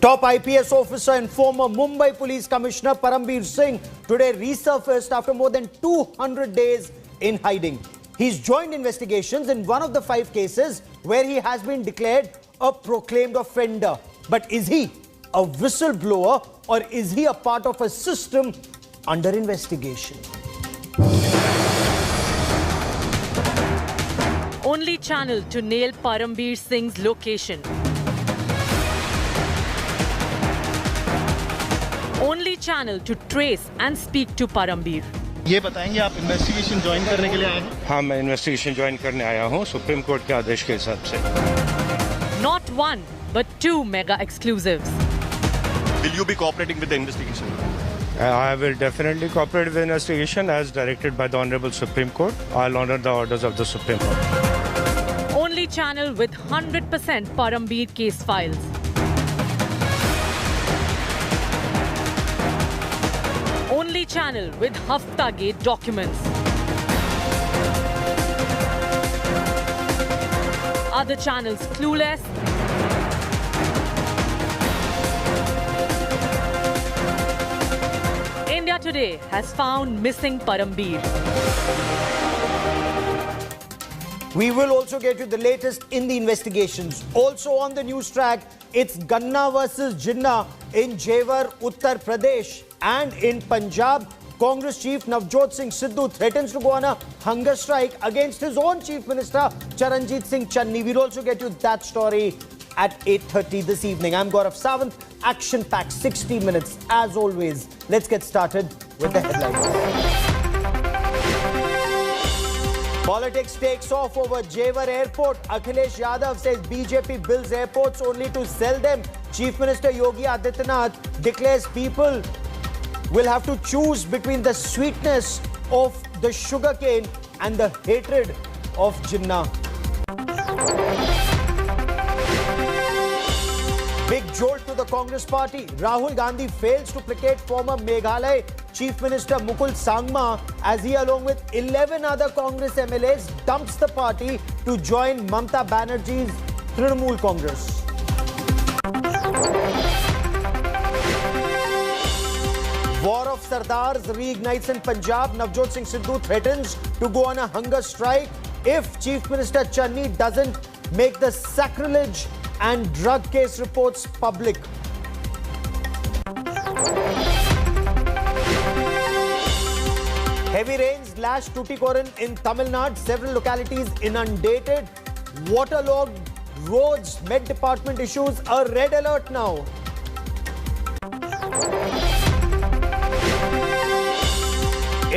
Top IPS officer and former Mumbai Police Commissioner Parambir Singh today resurfaced after more than 200 days in hiding. He's joined investigations in one of the 5 cases where he has been declared a proclaimed offender. But is he a whistleblower or is he a part of a system under investigation? Only channel to nail Parambir Singh's location. Only channel to trace and speak to Parambir. ये बताएंगे आप investigation join करने के लिए आए हैं? हाँ, मैं इन्वेस्टिगेशन ज्वाइन करने आया हूँ सुप्रीम कोर्ट के आदेश के हिसाब से। Not one, but 2 mega exclusives. Will you be cooperating with the investigation? I will definitely cooperate with the investigation as directed by the Honorable Supreme Court. I'll honor the orders of the Supreme Court. Only channel with 100% Parambir case files. Only channel with Hafta Gate documents. Other channels clueless. India Today has found missing Parambir. We will also get you the latest in the investigations. Also on the news track, it's Ganna versus Jinnah in Jewar, Uttar Pradesh. And in Punjab, Congress Chief Navjot Singh Sidhu threatens to go on a hunger strike against his own Chief Minister Charanjit Singh Channi. We'll also get you that story at 8:30 this evening. I'm Gaurav Sawant. Action-packed 60 minutes as always. Let's get started with the headlines. Politics takes off over Jewar Airport. Akhilesh Yadav says BJP builds airports only to sell them. Chief Minister Yogi Adityanath declares people will have to choose between the sweetness of the sugarcane and the hatred of Jinnah. Big jolt to the Congress party. Rahul Gandhi fails to placate former Meghalaya Chief Minister Mukul Sangma as he, along with 11 other Congress MLAs, dumps the party to join Mamata Banerjee's Trinamool Congress. War of Sardars reignites in Punjab. Navjot Singh Sidhu threatens to go on a hunger strike if Chief Minister Channi doesn't make the sacrilege and drug case reports public. Heavy rains lashed Tuticorin in Tamil Nadu. Several localities inundated. Waterlogged roads. Met Department issues a red alert now.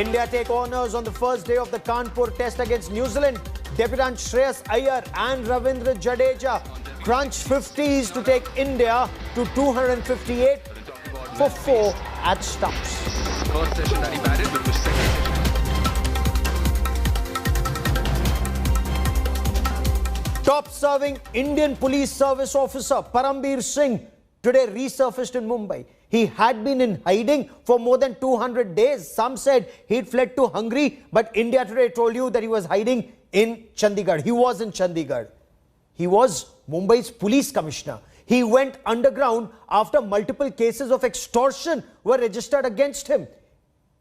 India take honours on the first day of the Kanpur test against New Zealand. Debutant Shreyas Iyer and Ravindra Jadeja crunch 50s to take India to 258 for 4 at stumps. First session that he batted with the second session. Top serving Indian Police Service officer Parambir Singh today resurfaced in Mumbai. He had been in hiding for more than 200 days. Some said he'd fled to Hungary, but India Today told you that he was hiding in Chandigarh. He was in Chandigarh. He was Mumbai's police commissioner. He went underground after multiple cases of extortion were registered against him.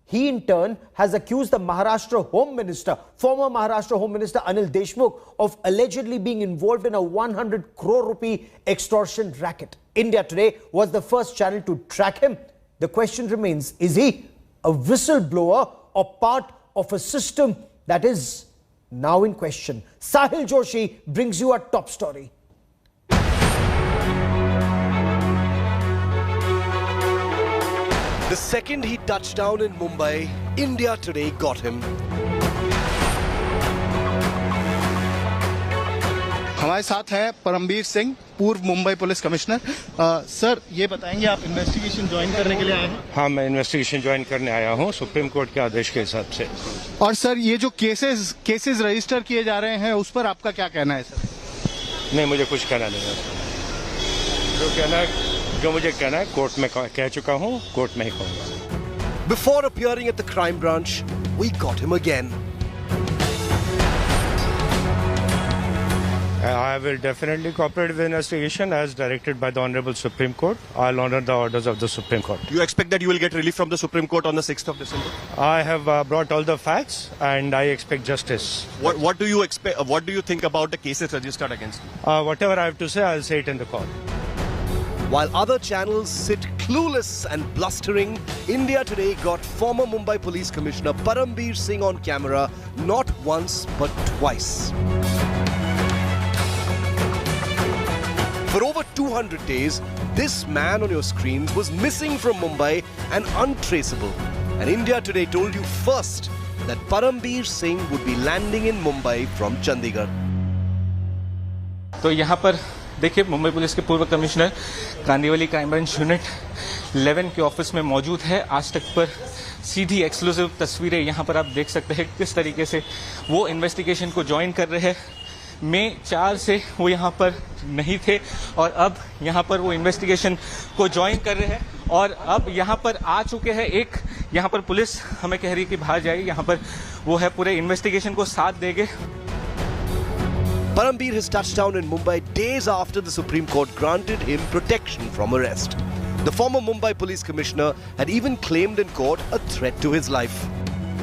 He in turn has accused the Maharashtra Home Minister, former Maharashtra Home Minister Anil Deshmukh, of allegedly being involved in a 100 crore rupee extortion racket. India Today was the first channel to track him. The question remains, is he a whistleblower or part of a system that is now in question? Sahil Joshi brings you a top story. The second he touched down in Mumbai, India Today got him. हमारे साथ हैं परमबीर सिंह, पूर्व Mumbai police commissioner. Sir, ये बताएंगे आप investigation join करने के लिए आए हैं? हाँ, मैं इन्वेस्टिगेशन ज्वाइन करने आया हूँ सुप्रीम कोर्ट के आदेश के हिसाब से। और सर, ये जो केसेस रजिस्टर किए जा रहे हैं, उस पर आपका क्या कहना है सर? नहीं, मुझे कुछ कहना नहीं है। जो मुझे कहना है कोर्ट में कह चुका हूँ, कोर्ट में ही कहूँगा। Before appearing at the crime branch, we got him again. I will definitely cooperate with the investigation as directed by the Honorable Supreme Court. I'll honor the orders of the Supreme Court. You expect that you will get relief from the Supreme Court on the 6th of December? I have brought all the facts and I expect justice. What do you expect? What do you think about the cases registered against you? Whatever I have to say, I'll say it in the court. While other channels sit clueless and blustering, India Today got former Mumbai Police Commissioner Parambir Singh on camera not once but twice. For over 200 days, this man on your screens was missing from Mumbai and untraceable. And India Today told you first that Parambir Singh would be landing in Mumbai from Chandigarh. तो यहाँ पर देखिए Mumbai police के पूर्व commissioner Kandivali crime branch unit 11 के office में मौजूद है। आज तक पर सीधी एक्सक्लूसिव तस्वीरें यहाँ पर आप देख सकते हैं किस तरीके से वो इन्वेस्टिगेशन को ज्वाइन कर रहे हैं। मई 4 से वो यहाँ पर नहीं थे और अब यहाँ पर वो इन्वेस्टिगेशन को ज्वाइन कर रहे हैं और अब यहाँ पर आ चुके हैं। एक यहाँ पर पुलिस हमें कह रही है कि बाहर जाएगी, यहाँ पर वो है पूरे इन्वेस्टिगेशन को साथ देंगे। Parambir has touched down in Mumbai days after the Supreme Court granted him protection from arrest. The former Mumbai Police Commissioner had even claimed in court a threat to his life.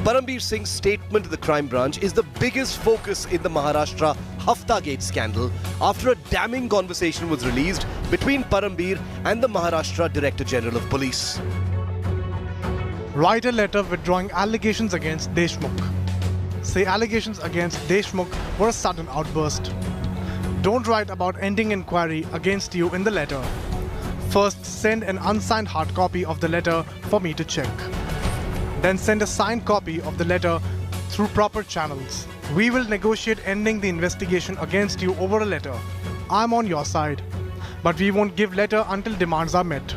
Parambir Singh's statement to the crime branch is the biggest focus in the Maharashtra Haftagate scandal after a damning conversation was released between Parambir and the Maharashtra Director General of Police. Write a letter withdrawing allegations against Deshmukh. Say allegations against Deshmukh were a sudden outburst. Don't write about ending inquiry against you in the letter. First, send an unsigned hard copy of the letter for me to check. Then send a signed copy of the letter through proper channels. We will negotiate ending the investigation against you over a letter. I'm on your side. But we won't give letter until demands are met.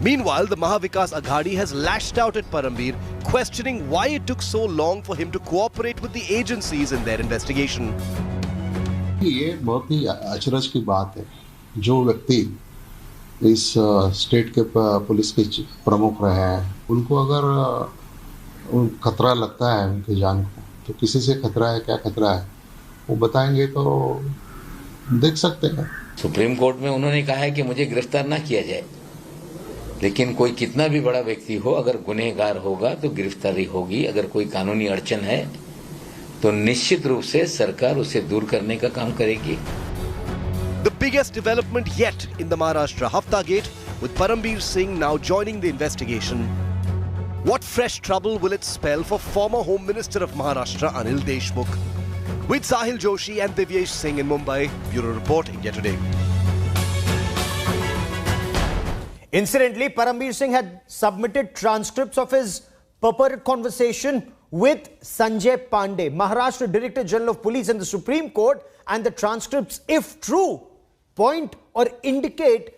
Meanwhile, the Mahavikas Aghadi has lashed out at Parambir, questioning why it took so long for him to cooperate with the agencies in their investigation. ये बहुत ही अचरज की बात है। जो व्यक्ति इस state के पुलिस के प्रमुख रहे हैं, उनको अगर खतरा लगता है उनकी जान को, तो किसी से खतरा है, क्या खतरा है, वो बताएंगे तो देख सकते हैं। सुप्रीम कोर्ट में उन्होंने कहा है कि मुझे गिरफ्तार ना किया जाए, लेकिन कोई कितना भी बड़ा व्यक्ति हो, अगर गुनहगार होगा तो गिरफ्तारी होगी। अगर कोई कानूनी अड़चन है तो निश्चित रूप से सरकार उसे दूर करने का काम करेगी। The biggest development yet in the Maharashtra Haftagate, with Parambir Singh now joining the investigation. What fresh trouble will it spell for former Home Minister of Maharashtra Anil Deshmukh? With Sahil Joshi and Divyesh Singh in Mumbai, Bureau Report, India Today. Incidentally, Parambir Singh had submitted transcripts of his purported conversation with Sanjay Pandey, Maharashtra Director General of Police, in the Supreme Court, and the transcripts, if true, point or indicate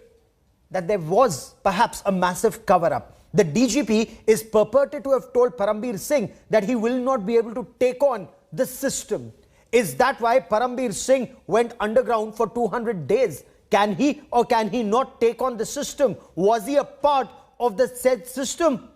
that there was perhaps a massive cover-up. The DGP is purported to have told Parambir Singh that he will not be able to take on the system. Is that why Parambir Singh went underground for 200 days? Can he or can he not take on the system? Was he a part of the said system,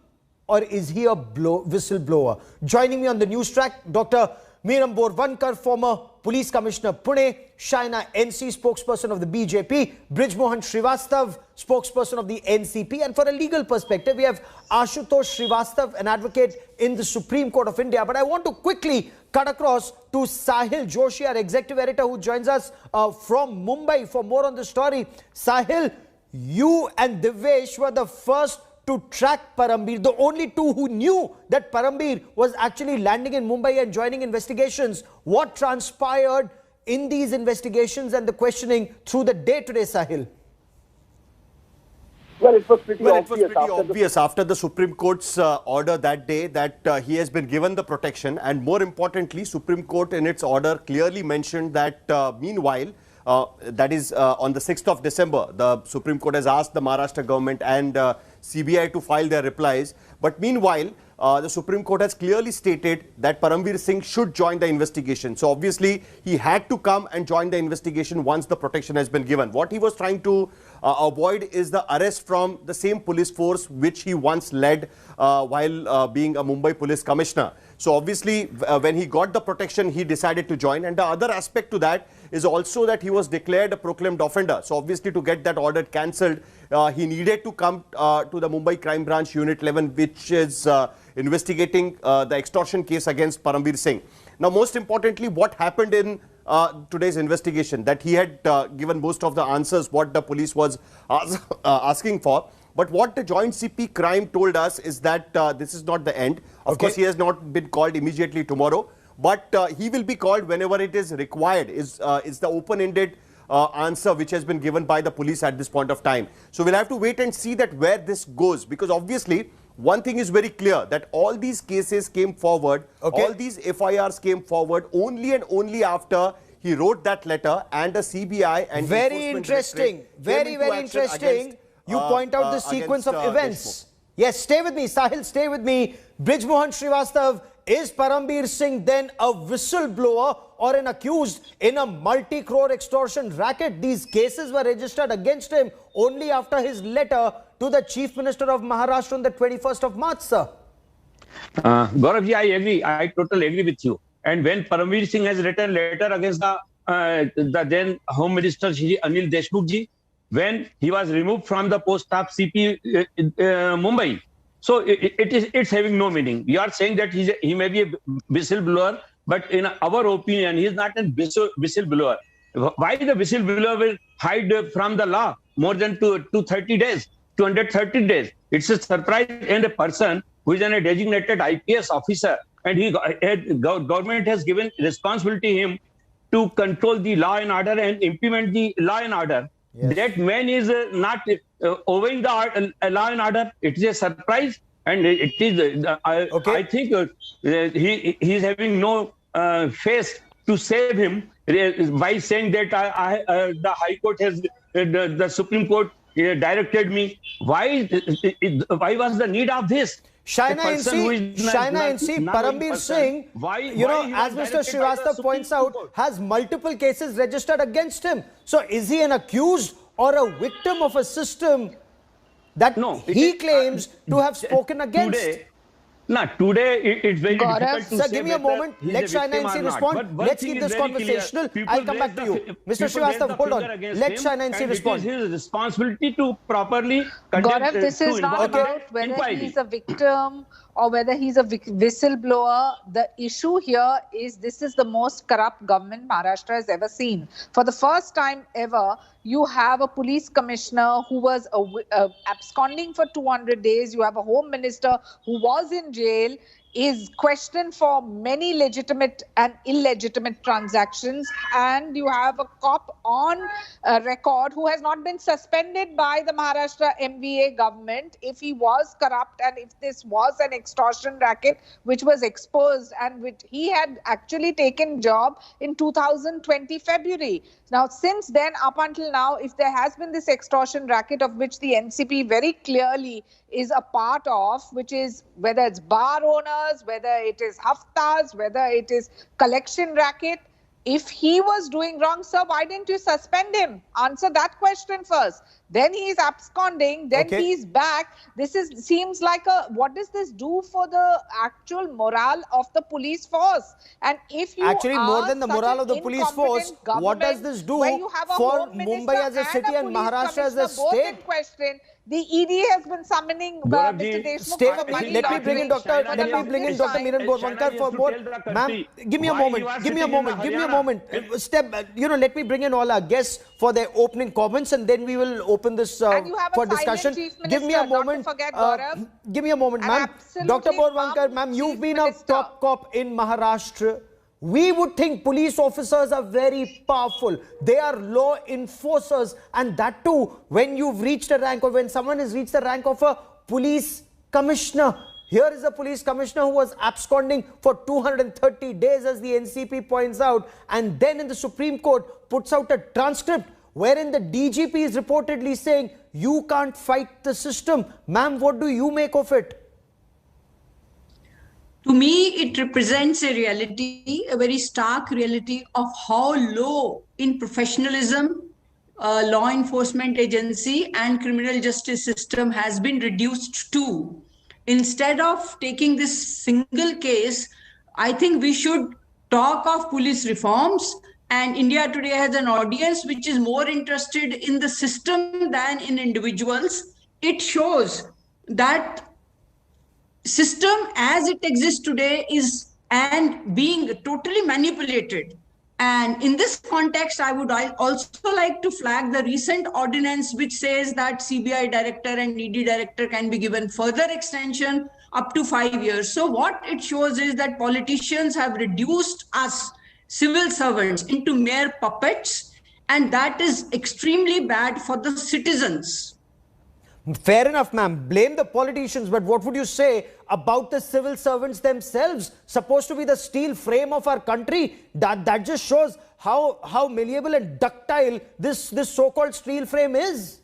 or is he a whistleblower? Joining me on the news track, Dr. Meeram Borvankar, former Police Commissioner Pune, Shaina NC, spokesperson of the BJP, Brij Mohan Srivastav, spokesperson of the NCP, and for a legal perspective, we have Ashutosh Srivastav, an advocate in the Supreme Court of India. But I want to quickly cut across to Sahil Joshi, our executive editor, who joins us from Mumbai for more on the story. Sahil, you and Divyesh were the first to track Parambir, the only two who knew that Parambir was actually landing in Mumbai and joining investigations. What transpired in these investigations and the questioning through the day today, Sahil? Well, it was pretty obvious after the Supreme Court's order that day that he has been given the protection, and more importantly, Supreme Court in its order clearly mentioned that meanwhile, that is on the 6th of December, the Supreme Court has asked the Maharashtra government and CBI to file their replies. But meanwhile, the Supreme Court has clearly stated that Parambir Singh should join the investigation. So obviously, he had to come and join the investigation once the protection has been given. What he was trying to avoid is the arrest from the same police force which he once led while being a Mumbai Police Commissioner. So obviously, when he got the protection, he decided to join. And the other aspect to that is also that he was declared a proclaimed offender. So obviously, to get that order cancelled, he needed to come to the Mumbai Crime Branch Unit 11, which is investigating the extortion case against Parambir Singh. Now, most importantly, what happened in today's investigation, that he had given most of the answers what the police was asking for. But what the Joint CP Crime told us is that this is not the end. Of course, he has not been called immediately tomorrow, but he will be called whenever it is required, is the open-ended answer which has been given by the police at this point of time. So we'll have to wait and see that where this goes, because obviously one thing is very clear, that all these cases came forward, all these FIRs came forward only and only after he wrote that letter and the CBI and very interesting, very interesting. You point out the sequence of events. Yes, stay with me, Sahil, stay with me. Brij Mohan Srivastav, is Parambir Singh then a whistleblower or an accused in a multi-crore extortion racket? These cases were registered against him only after his letter to the Chief Minister of Maharashtra on the 21st of March, sir. Gauravji, I agree. I totally agree with you. And when Parambir Singh has written letter against the then Home Minister Shri Anil Deshmukh ji, when he was removed from the post of CP Mumbai, so it's having no meaning. We are saying that he may be a whistleblower, but in our opinion, he is not a whistleblower. Why the whistleblower will hide from the law more than 230 days, 230 days? It's a surprise, and a person who is a designated IPS officer, and government has given responsibility to him to control the law and order and implement the law and order. Yes. That man is not obeying the law and order. It is a surprise, and it is. I think he is having no face to save him by saying that the High Court has, the Supreme Court directed me. Why was the need of this? Shaina NC, Parambir Singh, as Mr. Srivastav points out, has multiple cases registered against him. So is he an accused or a victim of a system that he claims to have spoken against? Today it's very difficult to say. Sir, give me a moment. Let Shaina NC respond. Let's keep this conversational. I'll come back to you. Mr. Srivastav, hold on. Let Shaina NC respond. It is his responsibility to properly conduct. Gaurav, this is not about whether he's a victim or whether he's a whistleblower. The issue here is this is the most corrupt government Maharashtra has ever seen. For the first time ever, you have a police commissioner who was absconding for 200 days. You have a home minister who was in jail, is questioned for many legitimate and illegitimate transactions, and you have a cop on record who has not been suspended by the Maharashtra MVA government if he was corrupt and if this was an extortion racket which was exposed and which he had actually taken job in 2020 February. Now, since then, up until now, if there has been this extortion racket of which the NCP very clearly is a part of, which is whether it's bar owners, whether it is haftas, whether it is collection racket, if he was doing wrong, sir, why didn't you suspend him? Answer that question first. Then he is absconding, then he's back. Seems like what does this do for the actual morale of the police force? And if you actually more than the morale of the police force, what does this do for Mumbai as a city and Maharashtra as a state? Question. The ED has been summoning Mr. Deshmukh. Let me bring in Dr. Miran Gorvankar for more. Ma'am, give me a moment. Let me bring in all our guests for their opening comments, and then we will open this for discussion. Give me a moment. Give me a moment, ma'am. Dr. Gorvankar, ma'am, you've been a top cop in Maharashtra. We would think police officers are very powerful. They are law enforcers, and that too when you've reached a rank, or when someone has reached the rank of a police commissioner. Here is a police commissioner who was absconding for 230 days, as the NCP points out, and then in the Supreme Court puts out a transcript wherein the DGP is reportedly saying you can't fight the system. Ma'am, what do you make of it? To me, it represents a reality, a very stark reality of how low in professionalism law enforcement agency and criminal justice system has been reduced to. Instead of taking this single case I think we should talk of police reforms, and India today has an audience which is more interested in the system than in individuals. It shows that system as it exists today is and being totally manipulated. And in this context, I would also like to flag the recent ordinance which says that CBI director and ED director can be given further extension up to 5 years. So what it shows is that politicians have reduced us civil servants into mere puppets, and that is extremely bad for the citizens. Fair enough, ma'am. Blame the politicians, but what would you say about the civil servants themselves, supposed to be the steel frame of our country? That just shows how malleable and ductile this so-called steel frame is.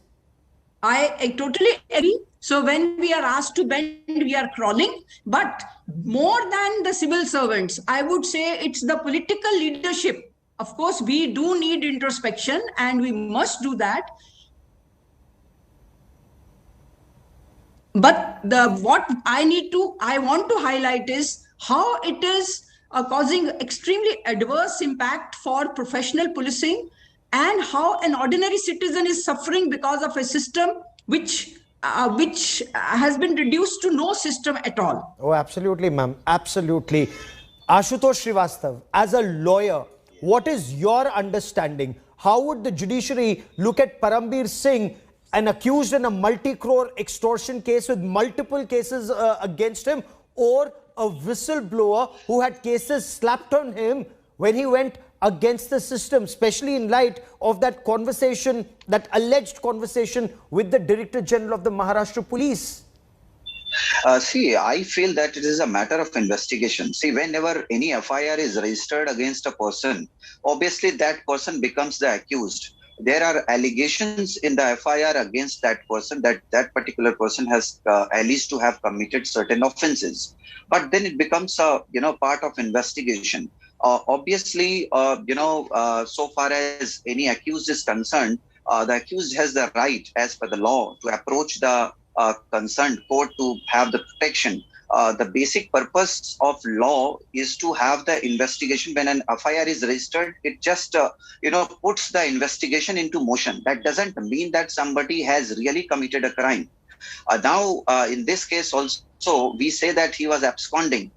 I totally agree. So when we are asked to bend, we are crawling. But more than the civil servants, I would say it's the political leadership. Of course, we do need introspection, and we must do that. But what I want to highlight is how it is causing extremely adverse impact for professional policing, and how an ordinary citizen is suffering because of a system which has been reduced to no system at all. Oh, absolutely, ma'am. Absolutely. Ashutosh Srivastav, as a lawyer, what is your understanding? How would the judiciary look at Parambir Singh, an accused in a multi-crore extortion case with multiple cases against him, or a whistleblower who had cases slapped on him when he went against the system, especially in light of that conversation, that alleged conversation with the Director General of the Maharashtra Police? See, I feel that it is a matter of investigation. See, whenever any FIR is registered against a person, obviously that person becomes the accused. There are allegations in the FIR against that person, that that particular person has alleged to have committed certain offenses. But then it becomes a part of investigation. Obviously, so far as any accused is concerned, the accused has the right, as per the law, to approach the concerned court to have the protection. The basic purpose of law is to have the investigation. When an FIR is registered, it just puts the investigation into motion. That doesn't mean that somebody has really committed a crime. Now, in this case also, we say that he was absconding.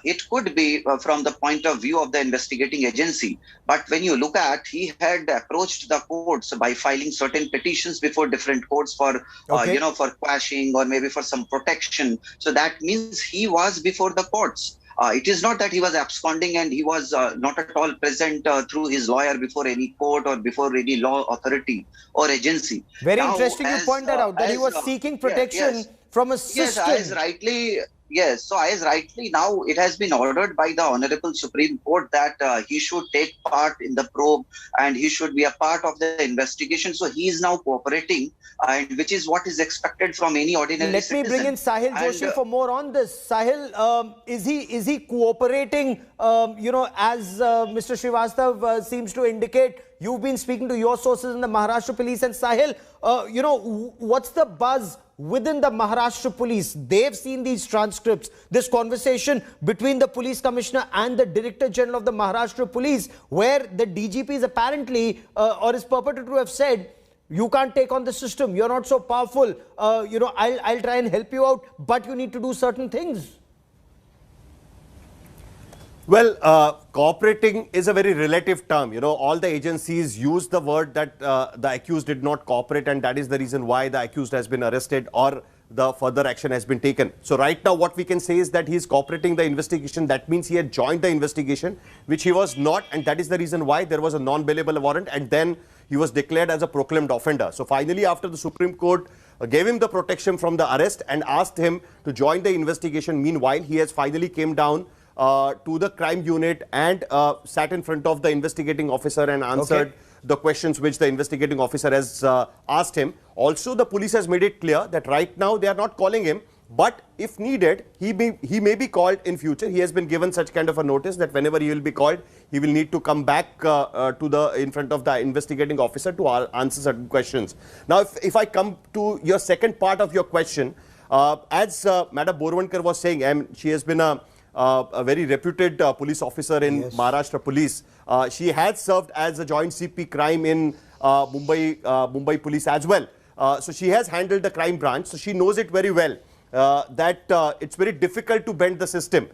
It could be from the point of view of the investigating agency. But when you look at, he had approached the courts by filing certain petitions before different courts for, for quashing or maybe for some protection. So that means he was before the courts. It is not that he was absconding and he was not at all present through his lawyer before any court or before any law authority or agency. Very interesting you pointed out that he was seeking protection from a system. Yes, so as rightly now it has been ordered by the Honorable Supreme Court that he should take part in the probe and he should be a part of the investigation. So he is now cooperating, and which is what is expected from any ordinary citizen. Let me bring in Sahil Joshi for more on this. Sahil, is he cooperating? As Mr. Srivastav seems to indicate, you've been speaking to your sources in the Maharashtra Police, and Sahil, what's the buzz within the Maharashtra Police? They've seen these transcripts, this conversation between the police commissioner and the Director General of the Maharashtra Police, where the DGP is apparently or is purported to have said, you can't take on the system, you're not so powerful, I'll try and help you out, but you need to do certain things. Well, cooperating is a very relative term. All the agencies use the word that the accused did not cooperate, and that is the reason why the accused has been arrested or the further action has been taken. So right now what we can say is that he is cooperating the investigation. That means he had joined the investigation, which he was not, and that is the reason why there was a non-bailable warrant, and then he was declared as a proclaimed offender. So finally, after the Supreme Court gave him the protection from the arrest and asked him to join the investigation, meanwhile he has finally came down to the crime unit and sat in front of the investigating officer and answered the questions which the investigating officer has asked him. Also, the police has made it clear that right now they are not calling him, but if needed, he may be called in future. He has been given such kind of a notice that whenever he will be called, he will need to come back in front of the investigating officer to answer certain questions. Now, if I come to your second part of your question, as Madam Borwankar was saying, she has been a a very reputed police officer in Maharashtra Police. She has served as a joint CP crime in Mumbai Police as well. So she has handled the crime branch, so she knows it very well that it's very difficult to bend the system.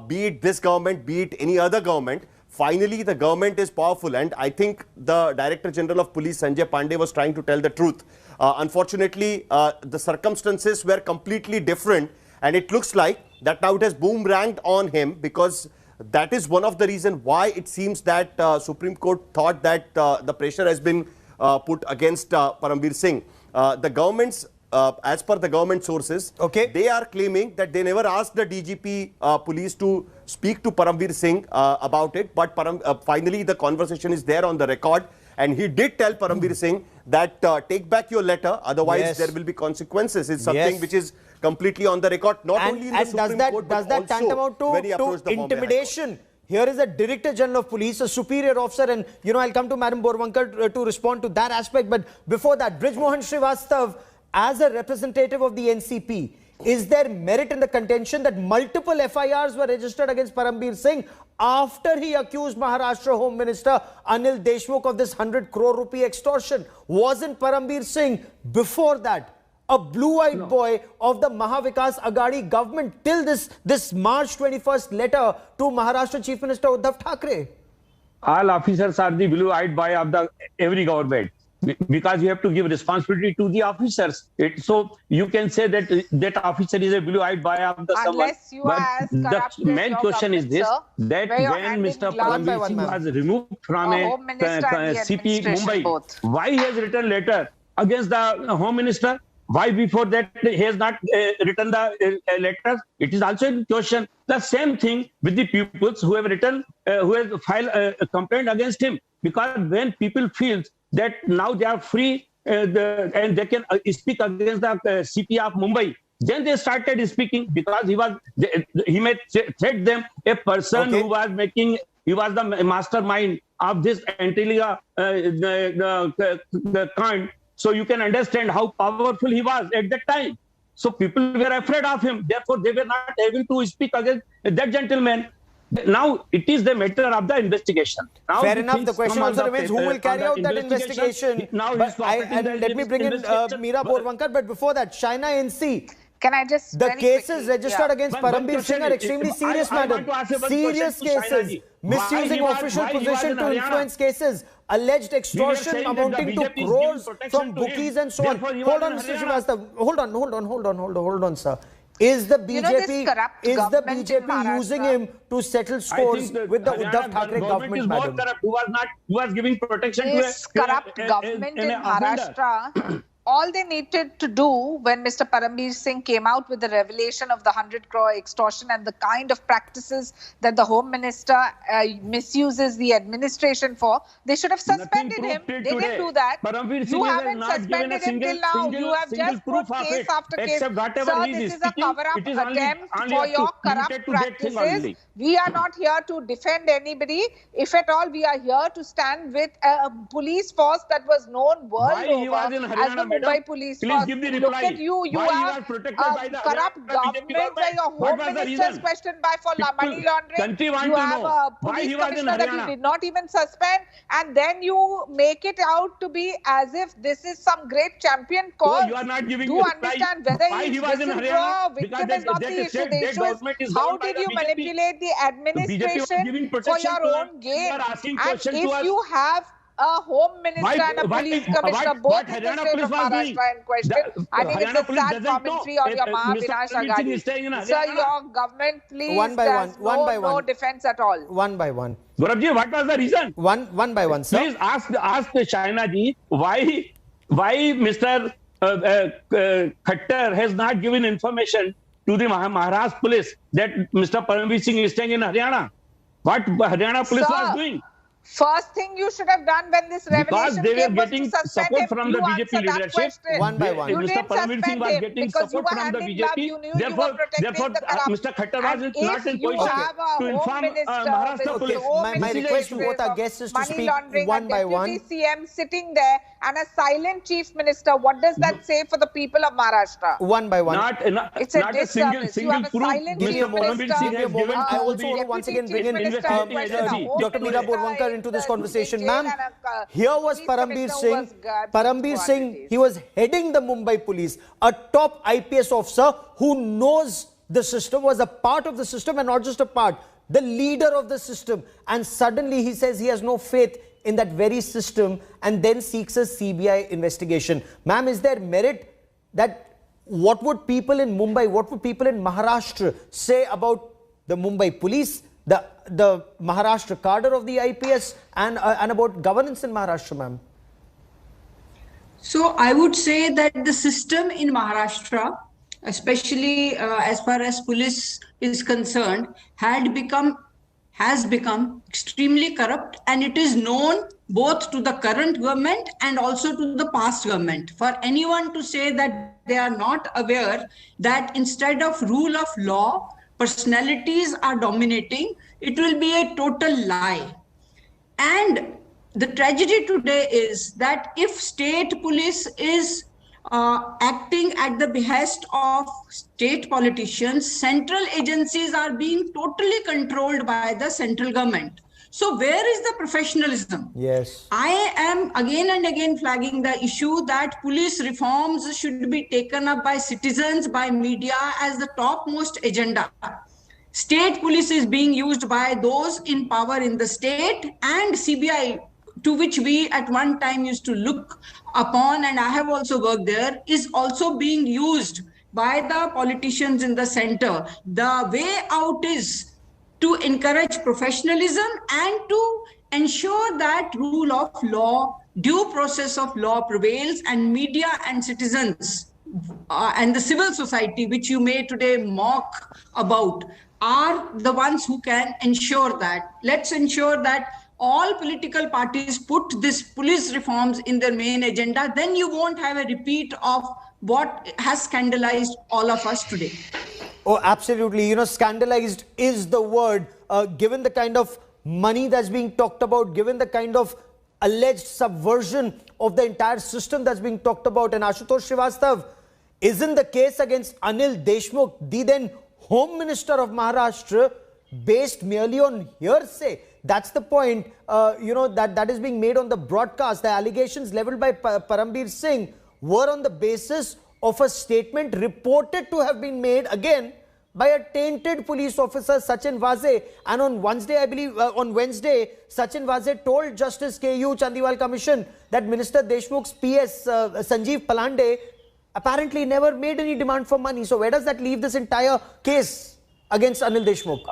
Be it this government, be it any other government, finally the government is powerful, and I think the Director General of Police Sanjay Pandey was trying to tell the truth. Unfortunately, the circumstances were completely different, and it looks like that now it has boomeranged on him, because that is one of the reasons why it seems that Supreme Court thought that the pressure has been put against Parambir Singh. The government's as per the government sources, they are claiming that they never asked the DGP police to speak to Parambir Singh about it, but finally the conversation is there on the record, and he did tell Parambir Singh that take back your letter, otherwise there will be consequences. It's something which is completely on the record, not only in the Supreme Court, but also tantamount to intimidation? Here is a Director General of Police, a superior officer, and I'll come to Madam Borwankar to respond to that aspect. But before that, Brij Mohan Srivastav, as a representative of the NCP, is there merit in the contention that multiple FIRs were registered against Parambir Singh after he accused Maharashtra Home Minister Anil Deshmukh of this 100 crore rupee extortion? Wasn't Parambir Singh before that a blue-eyed boy of the Mahavikas Aghadi government till this March 21st letter to Maharashtra Chief Minister Uddhav Thackeray? All officers are the blue-eyed boy of every government, because you have to give responsibility to the officers. So you can say that that officer is a blue-eyed boy of the someone. But the main question is this, that when Mr. Parambir Singh was removed from a CP Mumbai, why he has written letter against the Home Minister? Why before that he has not written the letters? It is also in question. The same thing with the pupils who have written, who have filed a complaint against him. Because when people feel that now they are free and they can speak against the CP of Mumbai, then they started speaking, because he may threat them, a person who was he was the mastermind of this Antilia the kind. So you can understand how powerful he was at that time. So people were afraid of him. Therefore, they were not able to speak against that gentleman. Now it is the matter of the investigation. Now fair enough. The question also remains who will carry out that investigation. Now let me bring in Meera Borwankar. But before that, Shaina NC. Can I just the cases registered against Parambir Singh are extremely serious, madam. Serious cases. Misusing official position to influence cases. Alleged extortion amounting to crores from bookies and so on. Hold on, Mr. Srivastav. Hold on, sir. Is the BJP using him to settle scores with the Uddhav Thackeray government, madam? Who was giving protection to this corrupt government in Maharashtra. All they needed to do when Mr. Parambir Singh came out with the revelation of the 100 crore extortion and the kind of practices that the Home Minister misuses the administration for, they should have suspended him. They didn't do that. You haven't suspended him till now. You have just put case after case. Sir, this is a cover-up attempt for your corrupt practices. We are not here to defend anybody. If at all, we are here to stand with a police force that was known world over as the Mumbai police force. Look at you. You have a corrupt government where your Home Minister is questioned by for money laundering. You have a police commissioner that you did not even suspend, and then you make it out to be as if this is some great champion cause. You are not giving Do understand whether he is whistleblower, victim is not the issue. The issue is how did you manipulate the administration for your own gain? And if you have a Home Minister and a Police Commissioner, both in the state of Maharashtra in question, I think it's a sad commentary on your Mahavikash Aghadi. Sir, your government, please, one by one. No defense at all. One by one. Gaurav, what was the reason? One by one, sir. Please ask Shaina ji why Mr. Khattar has not given information to the Maharashtra police that Mr. Parambir Singh is staying in Haryana. What Haryana police was doing? First thing you should have done when this because revelation they were came was getting to suspend support him. from the You BJP answer that leadership. question. One by one. You Mr. didn't Paramveer Singh suspend was him getting because you support were from the hand in glove. BJP. You knew you were protecting the corrupt. Mr. Khattar was not in If you position have a to home inform minister Maharashtra with police. the home My ministry request to both our guests is to money speak laundering, one a by deputy one. CM sitting there and a silent chief minister, what does that say for the people of Maharashtra? One by one. It's a not a disservice. You have a proof. silent Give me chief a moment. minister. Give me a moment. I also want to once again bring in Dr. Meera Borwankar into this conversation. Ma'am, here was Paramveer Singh. Paramveer Singh, he was heading the Mumbai police, a top IPS officer who knows the system, was a part of the system and not just a part, the leader of the system. And suddenly he says he has no faith in that very system and then seeks a CBI investigation. Ma'am, is there merit that what would people in Mumbai, what would people in Maharashtra say about the Mumbai police, the Maharashtra cadre of the IPS and about governance in Maharashtra, ma'am? So I would say that the system in Maharashtra, especially as far as police is concerned, has become extremely corrupt, and it is known both to the current government and also to the past government. For anyone to say that they are not aware that instead of rule of law, personalities are dominating, it will be a total lie. And the tragedy today is that if state police is acting at the behest of state politicians, central agencies are being totally controlled by the central government. So where is the professionalism? Yes. I am again and again flagging the issue that police reforms should be taken up by citizens, by media as the topmost agenda. State police is being used by those in power in the state, and CBI, to which we at one time used to look upon, and I have also worked there, is also being used by the politicians in the center. The way out is to encourage professionalism and to ensure that rule of law, due process of law prevails, and media and citizens and the civil society, which you may today mock about, are the ones who can ensure that. Let's ensure that all political parties put this police reforms in their main agenda. Then you won't have a repeat of what has scandalized all of us today. Oh, absolutely. You know, scandalized is the word, given the kind of money that's being talked about, given the kind of alleged subversion of the entire system that's being talked about. And Ashutosh Srivastava, isn't the case against Anil Deshmukh, the then Home Minister of Maharashtra, based merely on hearsay? That's the point, you know, that is being made on the broadcast. The allegations leveled by Paramveer Singh were on the basis of a statement reported to have been made again by a tainted police officer, Sachin Vaze. And on Wednesday, I believe, Sachin Vaze told Justice K.U. Chandiwal Commission that Minister Deshmukh's PS, Sanjeev Palande, apparently never made any demand for money. So where does that leave this entire case against Anil Deshmukh?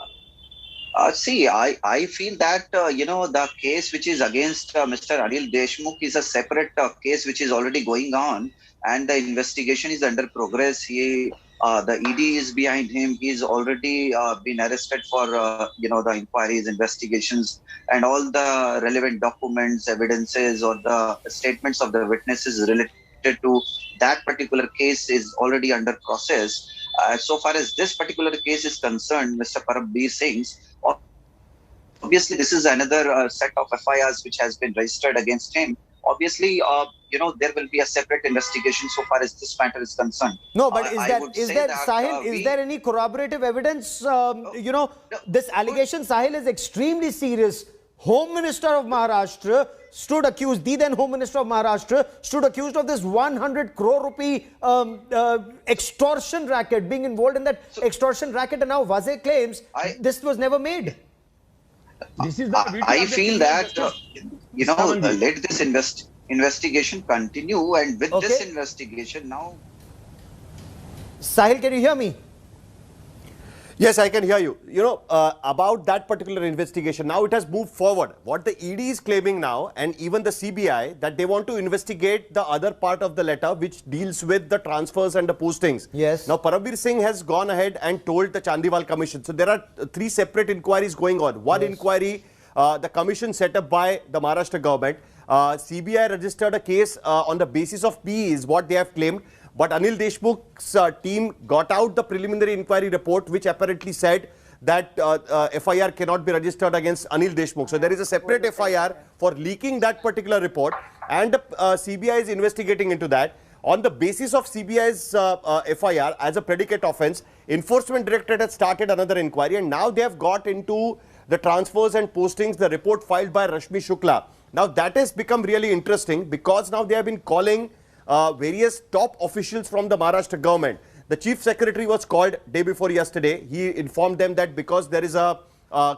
See, I feel that, you know, the case which is against Mr. Anil Deshmukh is a separate case which is already going on, and the investigation is under progress. The ED is behind him. He's already been arrested for, you know, the inquiries, investigations, and all the relevant documents, evidences, or the statements of the witnesses related to that particular case is already under process. So far as this particular case is concerned, Mr. Paramveer Singh's, obviously this is another set of FIRs which has been registered against him. Obviously, you know, there will be a separate investigation so far as this matter is concerned. No, but is there any corroborative evidence? You know, this allegation, Sahil, is extremely serious. Home Minister of Maharashtra stood accused, the then Home Minister of Maharashtra stood accused of this 100 crore rupee extortion racket, being involved in that extortion racket, and now Vaze claims this was never made. This is the I feel that, you know, let this investigation continue, and with this investigation now... Sahil, can you hear me? Yes, I can hear you. You know, about that particular investigation, now it has moved forward. What the ED is claiming now, and even the CBI, that they want to investigate the other part of the letter which deals with the transfers and the postings. Yes. Now, Paramveer Singh has gone ahead and told the Chandiwal Commission. So there are 3 separate inquiries going on. One inquiry the commission set up by the Maharashtra government. CBI registered a case on the basis of PE is what they have claimed. But Anil Deshmukh's team got out the preliminary inquiry report, which apparently said that FIR cannot be registered against Anil Deshmukh. So there is a separate FIR for leaking that particular report, and CBI is investigating into that. On the basis of CBI's FIR as a predicate offence, Enforcement Directorate has started another inquiry, and now they have got into the transfers and postings, the report filed by Rashmi Shukla. Now that has become really interesting because now they have been calling various top officials from the Maharashtra government. The Chief Secretary was called day before yesterday. He informed them that because there is a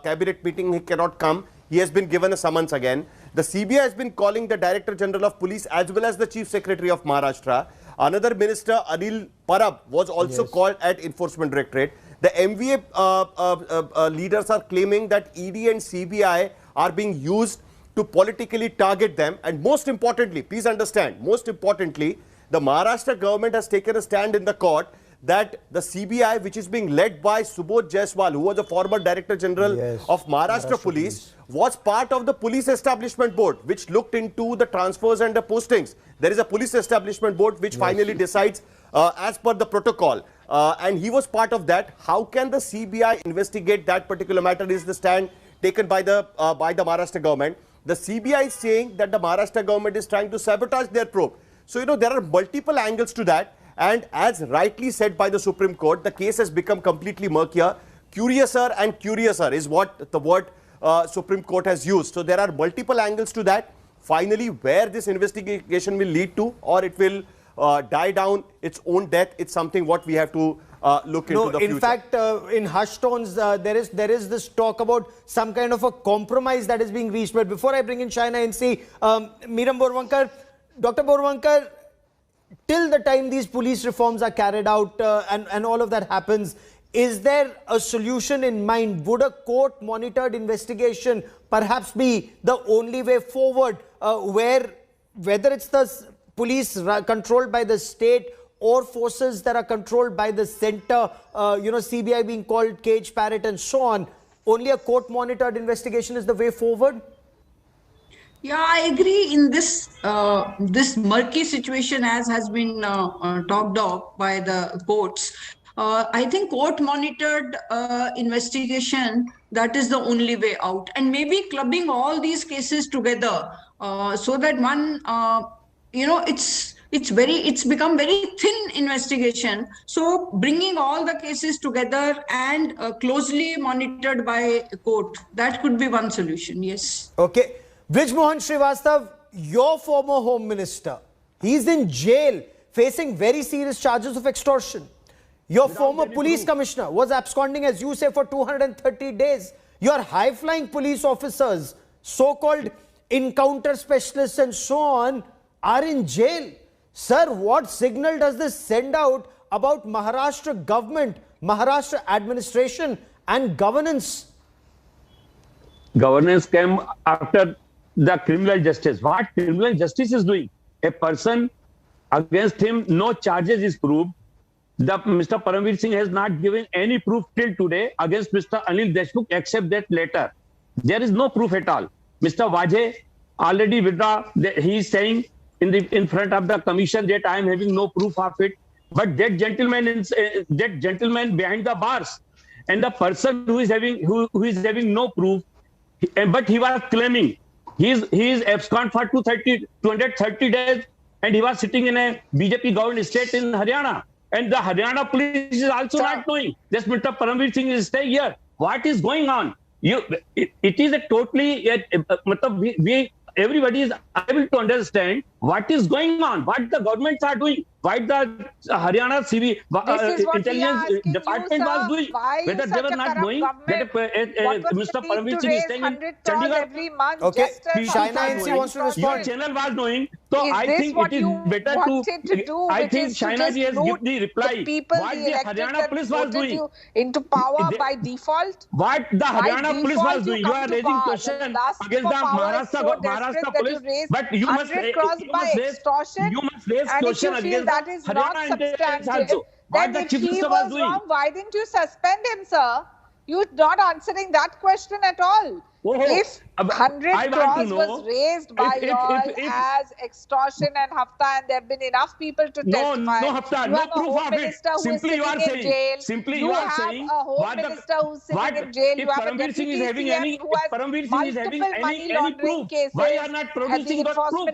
cabinet meeting, he cannot come. He has been given a summons again. The CBI has been calling the Director General of Police as well as the Chief Secretary of Maharashtra. Another minister, Anil Parab, was also called at Enforcement Directorate. The MVA leaders are claiming that ED and CBI are being used to politically target them. And most importantly, please understand, most importantly, the Maharashtra government has taken a stand in the court that the CBI, which is being led by Subodh Jaiswal, who was a former Director General of Maharashtra Police, was part of the Police Establishment Board, which looked into the transfers and the postings. There is a Police Establishment Board which finally decides as per the protocol. And he was part of that. How can the CBI investigate that particular matter is the stand taken by the Maharashtra government. The CBI is saying that the Maharashtra government is trying to sabotage their probe. So, there are multiple angles to that. And as rightly said by the Supreme Court, the case has become completely murkier. Curiouser and curiouser is what the word Supreme Court has used. So there are multiple angles to that. Finally, where this investigation will lead to, or it will die down its own death, it's something what we have to look into the future. In fact, in hushed tones, there is this talk about some kind of a compromise that is being reached. But before I bring in Shaina NC, Meeram Borvankar, Dr. Borvankar, till the time these police reforms are carried out and all of that happens, is there a solution in mind? Would a court-monitored investigation perhaps be the only way forward, whether it's the police controlled by the state or forces that are controlled by the center, CBI being called cage parrot and so on, only a court-monitored investigation is the way forward? Yeah, I agree in this this murky situation as has been talked of by the courts. I think court-monitored investigation, that is the only way out. And maybe clubbing all these cases together so that one, it's become very thin investigation. So bringing all the cases together and closely monitored by a court, that could be one solution, yes. Okay. Brij Mohan Srivastav, your former Home Minister, he's in jail facing very serious charges of extortion. Your former police commissioner was absconding, as you say, for 230 days. Your high-flying police officers, so-called encounter specialists and so on, are in jail. Sir, what signal does this send out about Maharashtra government, Maharashtra administration and governance? Governance came after the criminal justice. What criminal justice is doing? A person, against him no charges is proved. Mr. Paramveer Singh has not given any proof till today against Mr. Anil Deshmukh except that letter. There is no proof at all. Mr. Vajay already withdraw. He is saying in front of the commission that I am having no proof of it. But that gentleman behind the bars, and the person who is having no proof, but he was claiming he is abscond for 230 days, and he was sitting in a BJP governed state in Haryana. And the Haryana police is also not knowing this Mr. Paramveer Singh is staying here. What is going on? It is a totally, everybody is able to understand what is going on, what the governments are doing, what the Haryana CV intelligence department was doing, whether they were not knowing that Mr. Paramveer Singh is staying in Chandigarh. Every month, okay, Shaina NC wants to respond. Your channel was knowing, so I think it is better to. I think Shaina ji has given the reply. What the Haryana police was doing into power by default. What the Haryana police was doing. You are raising question against the Maharashtra police, but you must raise question against that is not substantive. Then if he was wrong, why didn't you suspend him, sir? You're not answering that question at all. If 100 crores was raised by y'all as extortion and hafta, and there have been enough people to testify. No hafta, no proof of it. Simply you are saying. Simply you are saying. You have a home minister who's sitting in jail. You have a deputy CM who has multiple money laundering cases. Why are not producing the proof?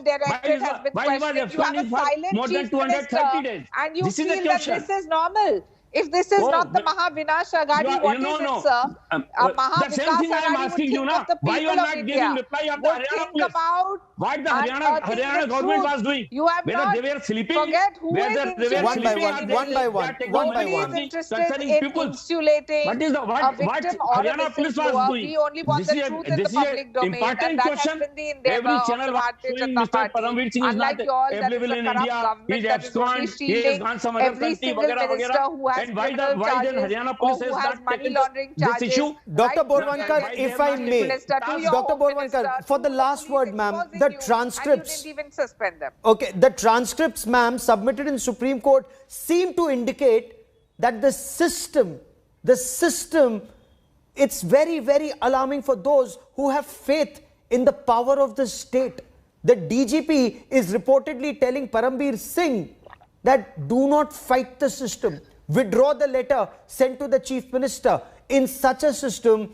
Why you are abstaining for more than 230 days? And you feel that this is normal. If this is not the Mahavinash Aghadi, what is it, sir? The same thing I am asking you now. Why you are not giving reply of the Haryana police? What the Haryana government was doing? You have whether not they were sleeping, forget who whether is they were one by sleeping, one, one by one. Nobody is interested in insulating what is the a victim or a Haryana police was whistleblower. doing? We only want the truth in the public domain, and that has been the endeavor of the Bharatiya Janata Party. Unlike you all, that is a corrupt government that is only shielding every single minister who has criminal charges or who has money laundering charges. Dr. Borwankar, if I may, Dr. Borwankar, for the last word, ma'am, the transcripts. You didn't even suspend them. Okay, the transcripts, ma'am, submitted in Supreme Court seem to indicate that the system, it's very, very alarming for those who have faith in the power of the state. The DGP is reportedly telling Parambir Singh that do not fight the system. Withdraw the letter sent to the Chief Minister. In such a system,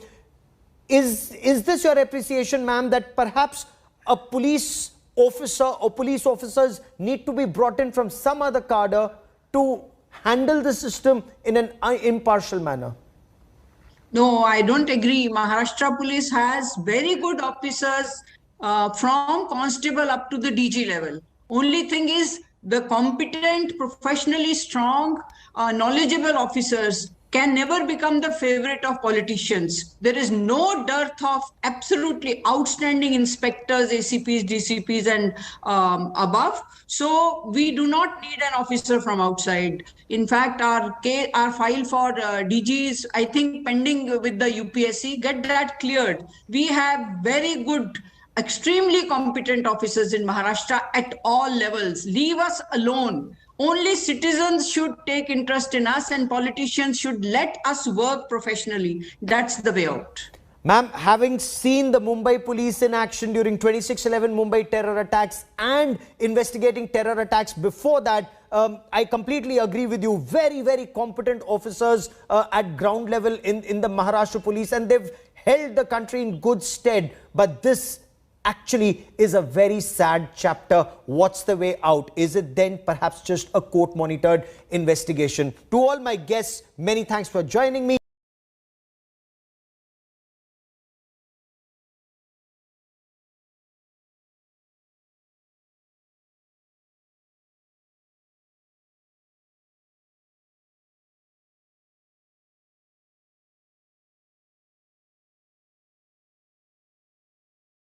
is this your appreciation, ma'am, that perhaps a police officer or police officers need to be brought in from some other cadre to handle the system in an impartial manner? No, I don't agree. Maharashtra Police has very good officers from constable up to the DG level. Only thing is, the competent, professionally strong, knowledgeable officers can never become the favorite of politicians. There is no dearth of absolutely outstanding inspectors, ACPs, DCPs, and above. So we do not need an officer from outside. In fact, our file for DG is, I think, pending with the UPSC. Get that cleared. We have very good, extremely competent officers in Maharashtra at all levels. Leave us alone. Only citizens should take interest in us, and politicians should let us work professionally. That's the way out. Ma'am, having seen the Mumbai police in action during 26/11 Mumbai terror attacks and investigating terror attacks before that, I completely agree with you. Very, very competent officers at ground level in the Maharashtra police, and they've held the country in good stead. But this actually is a very sad chapter. What's the way out? Is it then perhaps just a court-monitored investigation? To all my guests, many thanks for joining me.